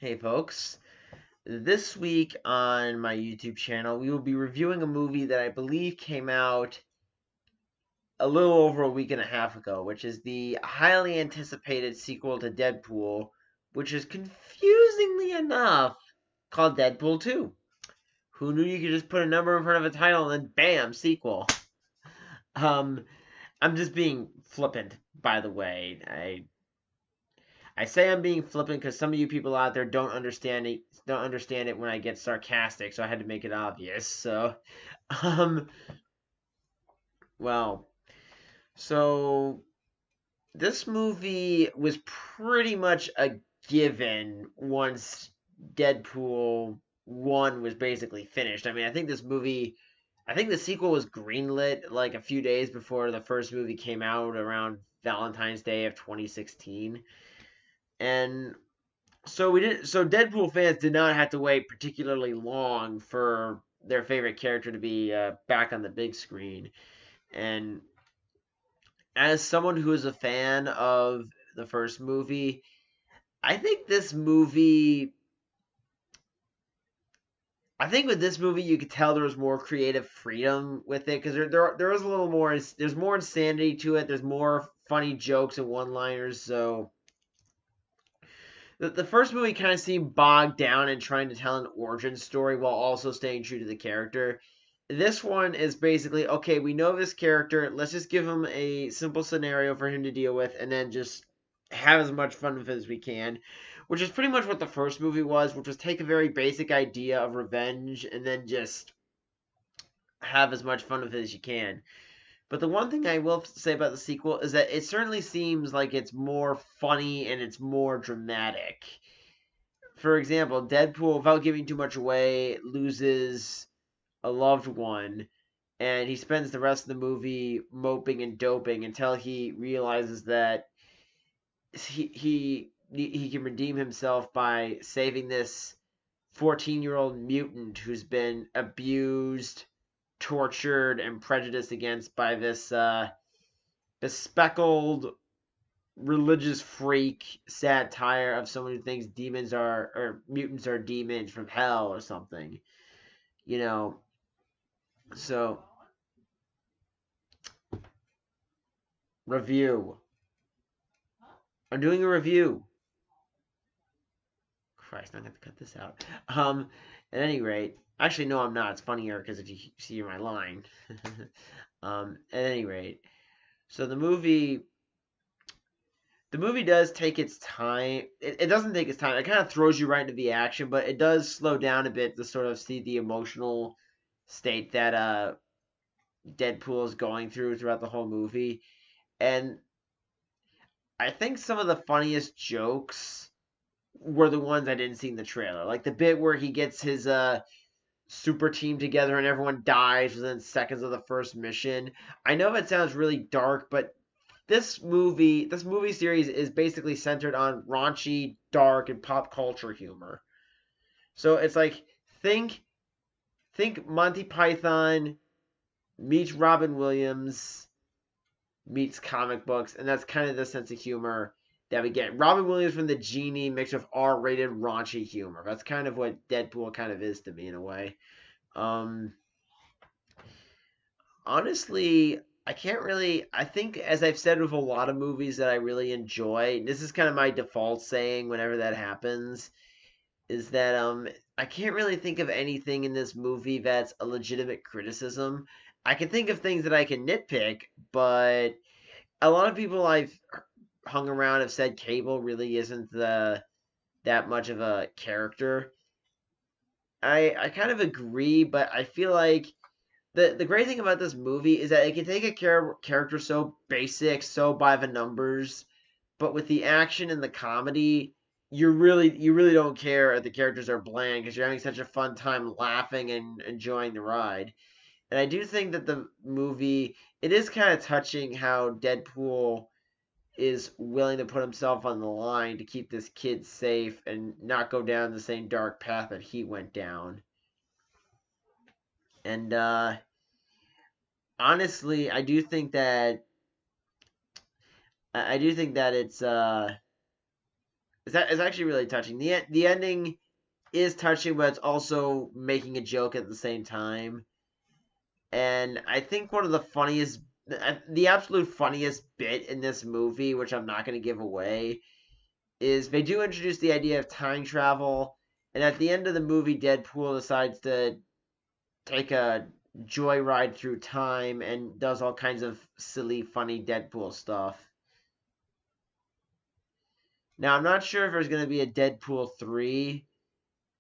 Hey folks, this week on my YouTube channel, we will be reviewing a movie that I believe came out a little over a week and a half ago, which is the highly anticipated sequel to Deadpool, which is confusingly enough called Deadpool 2. Who knew you could just put a number in front of a title and then bam, sequel? Um, I'm just being flippant, by the way. I say I'm being flippant because some of you people out there don't understand it when I get sarcastic, so I had to make it obvious. So, um, well, so this movie was pretty much a given once Deadpool 1 was basically finished. I mean, I think the sequel was greenlit like a few days before the first movie came out around Valentine's Day of 2016. And so Deadpool fans did not have to wait particularly long for their favorite character to be back on the big screen. And as someone who is a fan of the first movie, I think this movie I think with this movie you could tell there was more creative freedom with it because there was a little more, there's more insanity to it. There's more funny jokes and one-liners. So the first movie kind of seemed bogged down in trying to tell an origin story while also staying true to the character. This one is basically, okay, we know this character, let's just give him a simple scenario for him to deal with and then just have as much fun with it as we can, which is pretty much what the first movie was, which was take a very basic idea of revenge and then just have as much fun with it as you can. But the one thing I will say about the sequel is that it certainly seems like it's more funny and it's more dramatic. For example, Deadpool, without giving too much away, loses a loved one, and he spends the rest of the movie moping and doping until he realizes that he can redeem himself by saving this 14-year-old mutant who's been abused, tortured, and prejudiced against by this bespectacled religious freak satire of someone who thinks demons are or mutants are demons from hell or something. You know, so review. I'm doing a review. Christ, I'm gonna have to cut this out. At any rate, actually no, I'm not. It's funnier because if you see my line. At any rate, so the movie does take its time. It doesn't take its time. It kind of throws you right into the action, but it does slow down a bit to sort of see the emotional state that Deadpool is going throughout the whole movie. And I think some of the funniest jokes were the ones I didn't see in the trailer. Like the bit where he gets his super team together and everyone dies within seconds of the first mission. I know it sounds really dark, but this movie series is basically centered on raunchy, dark, and pop culture humor. So it's like think think Monty Python meets Robin Williams meets comic books, and that's kind of the sense of humor that we get. Robin Williams from the Genie mixed with R-rated raunchy humor. That's kind of what Deadpool kind of is to me in a way. Um, Honestly, I can't really. I think, as I've said with a lot of movies that I really enjoy, this is kind of my default saying whenever that happens, is that I can't really think of anything in this movie that's a legitimate criticism. I can think of things that I can nitpick, but a lot of people I've hung around have said Cable really isn't the that much of a character. I kind of agree, but I feel like the great thing about this movie is that it can take a character so basic, so by the numbers, but with the action and the comedy, you really don't care if the characters are bland because you're having such a fun time laughing and enjoying the ride. And I do think that the movie it is kind of touching how Deadpool is willing to put himself on the line to keep this kid safe and not go down the same dark path that he went down. And honestly, I do think that it's It's actually really touching. The ending is touching, but it's also making a joke at the same time. And I think one of the absolute funniest bit in this movie, which I'm not going to give away, is they do introduce the idea of time travel. And at the end of the movie, Deadpool decides to take a joyride through time and does all kinds of silly, funny Deadpool stuff. Now, I'm not sure if there's going to be a Deadpool 3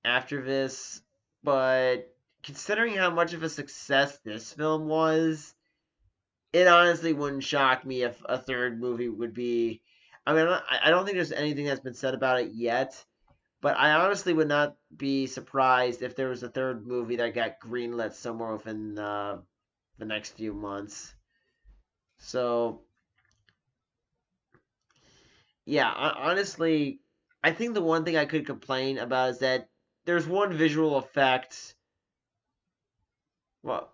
after this, but considering how much of a success this film was, it honestly wouldn't shock me if a third movie would be. I mean, I don't think there's anything that's been said about it yet, but I honestly would not be surprised if there was a third movie that got greenlit somewhere within the next few months. So, yeah, honestly, I think the one thing I could complain about is that there's one visual effect. Well,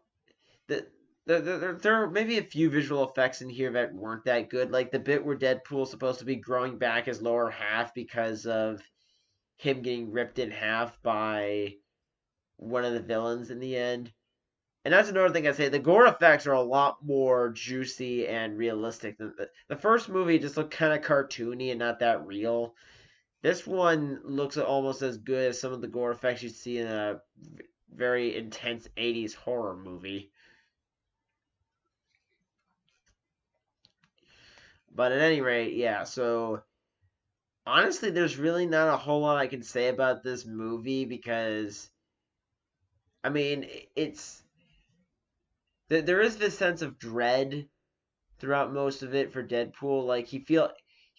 the, there are maybe a few visual effects in here that weren't that good. Like the bit where Deadpool's supposed to be growing back his lower half because of him getting ripped in half by one of the villains in the end. And that's another thing I say. The gore effects are a lot more juicy and realistic than the first movie. Just looked kind of cartoony and not that real. This one looks almost as good as some of the gore effects you see in a very intense 80s horror movie. But at any rate, yeah, so honestly, there's really not a whole lot I can say about this movie because, I mean, it's. There is this sense of dread throughout most of it for Deadpool. Like, he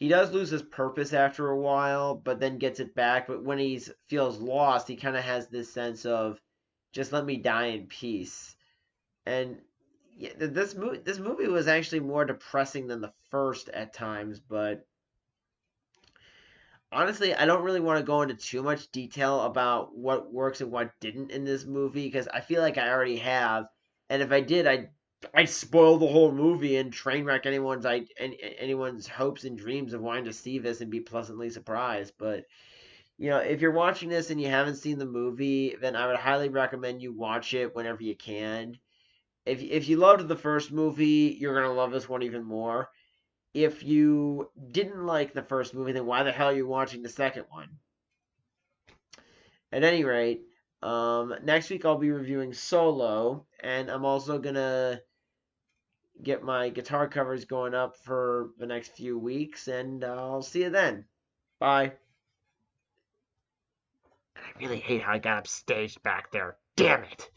does lose his purpose after a while, but then gets it back. But when he feels lost, he kind of has this sense of, just let me die in peace. And yeah, this movie was actually more depressing than the first at times, but honestly, I don't really want to go into too much detail about what works and what didn't in this movie because I feel like I already have, and if I did, I'd spoil the whole movie and train wreck anyone's hopes and dreams of wanting to see this and be pleasantly surprised. But if you're watching this and you haven't seen the movie, then I would highly recommend you watch it whenever you can. If you loved the first movie, you're gonna love this one even more. If you didn't like the first movie, then why the hell are you watching the second one? At any rate, next week I'll be reviewing Solo, and I'm also gonna get my guitar covers going up for the next few weeks, and I'll see you then. Bye. I really hate how I got upstaged back there. Damn it.